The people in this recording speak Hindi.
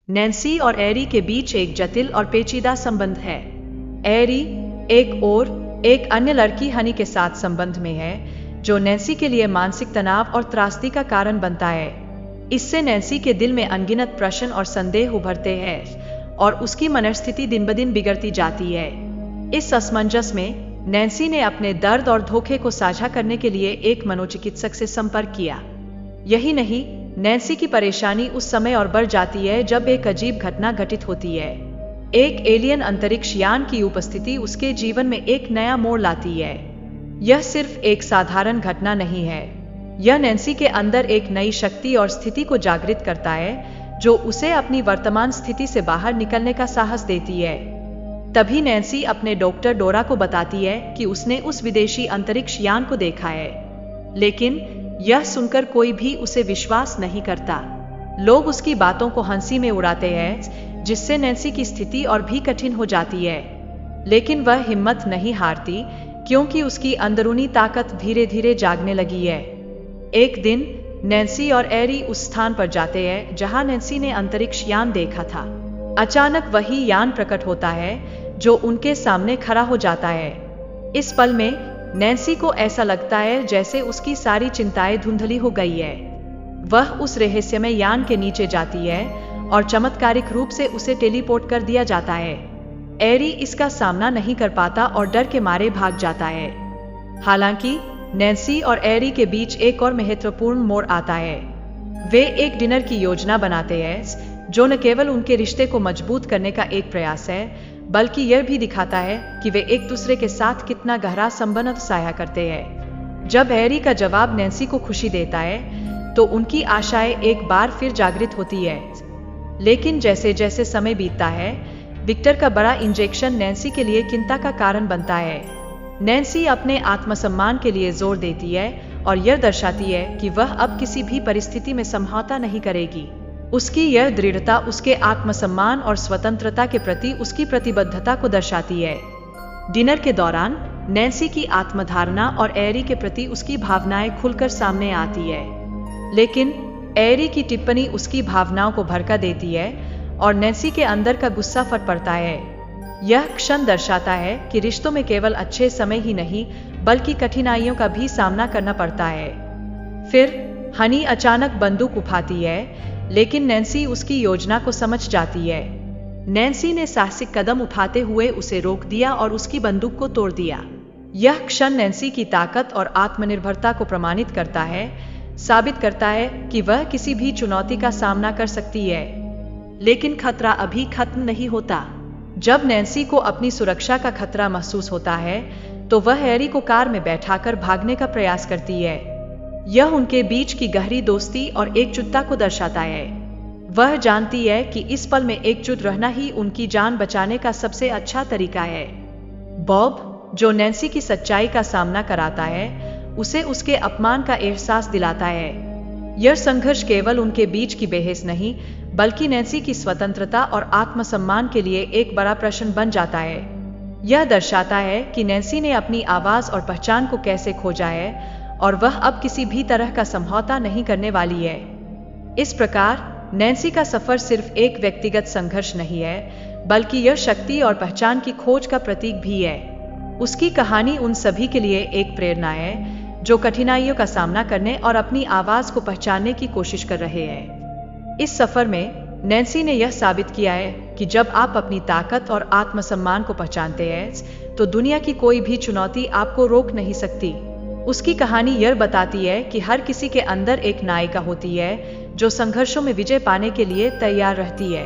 नैन्सी और एरी के बीच एक जटिल और पेचीदा संबंध है। एरी एक और एक अन्य लड़की हनी के साथ संबंध में है, जो नैन्सी के लिए मानसिक तनाव और त्रासदी का कारण बनता है। इससे नैन्सी के दिल में अनगिनत प्रश्न और संदेह उभरते हैं और उसकी मनस्थिति दिन ब दिन बिगड़ती जाती है। इस असमंजस में नैन्सी ने अपने दर्द और धोखे को साझा करने के लिए एक मनोचिकित्सक से संपर्क किया। यही नहीं, नैन्सी की परेशानी उस समय और बढ़ जाती है जब एक अजीब घटना घटित होती है। एक एलियन अंतरिक्ष यान की उपस्थिति उसके जीवन में एक नया मोड़ लाती है। यह सिर्फ एक साधारण घटना नहीं है, यह नैन्सी के अंदर एक नई शक्ति और स्थिति को जागृत करता है, जो उसे अपनी वर्तमान स्थिति से बाहर निकलने का साहस देती है। तभी नैन्सी अपने डॉक्टर डोरा को बताती है कि उसने उस विदेशी अंतरिक्ष यान को देखा है, लेकिन यह सुनकर कोई भी उसे विश्वास नहीं करता। लोग उसकी बातों को हंसी में उड़ाते हैं, जिससे नैन्सी की स्थिति और भी कठिन हो जाती है। लेकिन वह हिम्मत नहीं हारती, क्योंकि उसकी अंदरूनी ताकत धीरे धीरे जागने लगी है। एक दिन नैन्सी और एरी उस स्थान पर जाते हैं जहां नैन्सी ने अंतरिक्ष यान देखा था। अचानक वही यान प्रकट होता है जो उनके सामने खड़ा हो जाता है। इस पल में नैन्सी को ऐसा लगता है जैसे उसकी सारी चिंताएं धुंधली हो गई है। वह उस रहस्यमय यान के नीचे जाती है और चमत्कारिक रूप से उसे टेलीपोर्ट कर दिया जाता है। एरी इसका सामना नहीं कर पाता और डर के मारे भाग जाता है। हालांकि नैन्सी और एरी के बीच एक और महत्वपूर्ण मोड़ आता है। वे एक डिनर की योजना बनाते हैं, जो न केवल उनके रिश्ते को मजबूत करने का एक प्रयास है, बल्कि यह भी दिखाता है कि वे एक दूसरे के साथ कितना गहरा संबंध साझा करते हैं। जब एरी का जवाब नैन्सी को खुशी देता है, तो उनकी आशाएं एक बार फिर जागृत होती है। लेकिन जैसे जैसे समय बीतता है, विक्टर का बड़ा इंजेक्शन नैन्सी के लिए चिंता का कारण बनता है। नैन्सी अपने आत्मसम्मान के लिए जोर देती है और यह दर्शाती है कि वह अब किसी भी परिस्थिति में समझौता नहीं करेगी। उसकी यह दृढ़ता उसके आत्मसम्मान और स्वतंत्रता के प्रति उसकी प्रतिबद्धता को दर्शाती है। डिनर के दौरान नैन्सी की आत्मधारणा और एरी के प्रति उसकी भावनाएं खुलकर सामने आती है, लेकिन एरी की टिप्पणी उसकी भावनाओं को भड़का देती है और नैन्सी के अंदर का गुस्सा फट पड़ता है। यह क्षण दर्शाता है कि रिश्तों में केवल अच्छे समय ही नहीं, बल्कि कठिनाइयों का भी सामना करना पड़ता है। फिर हनी अचानक बंदूक उठाती है, लेकिन नैन्सी उसकी योजना को समझ जाती है। नैन्सी ने साहसिक कदम उठाते हुए उसे रोक दिया और उसकी बंदूक को तोड़ दिया। यह क्षण नैन्सी की ताकत और आत्मनिर्भरता को प्रमाणित करता है, साबित करता है कि वह किसी भी चुनौती का सामना कर सकती है। लेकिन खतरा अभी खत्म नहीं होता। जब नैन्सी को अपनी सुरक्षा का खतरा महसूस होता है, तो वह एरी को कार में बैठाकर भागने का प्रयास करती है। यह उनके बीच की गहरी दोस्ती और एकजुटता को दर्शाता है। वह जानती है कि इस पल में एकजुट रहना ही उनकी जान बचाने का सबसे अच्छा तरीका है। बॉब, जो नैन्सी की सच्चाई का सामना कराता है, उसे उसके अपमान का एहसास दिलाता है। यह संघर्ष केवल उनके बीच की बहस नहीं, बल्कि नैन्सी की स्वतंत्रता और आत्मसम्मान के लिए एक बड़ा प्रश्न बन जाता है। यह दर्शाता है कि नैन्सी ने अपनी आवाज और पहचान को कैसे खोजा है और वह अब किसी भी तरह का समझौता नहीं करने वाली है। इस प्रकार नैन्सी का सफर सिर्फ एक व्यक्तिगत संघर्ष नहीं है, बल्कि यह शक्ति और पहचान की खोज का प्रतीक भी है। उसकी कहानी उन सभी के लिए एक प्रेरणा है, जो कठिनाइयों का सामना करने और अपनी आवाज को पहचानने की कोशिश कर रहे हैं। इस सफर में नैन्सी ने यह साबित किया है कि जब आप अपनी ताकत और आत्मसम्मान को पहचानते हैं, तो दुनिया की कोई भी चुनौती आपको रोक नहीं सकती। उसकी कहानी यह बताती है कि हर किसी के अंदर एक नायिका होती है, जो संघर्षों में विजय पाने के लिए तैयार रहती है।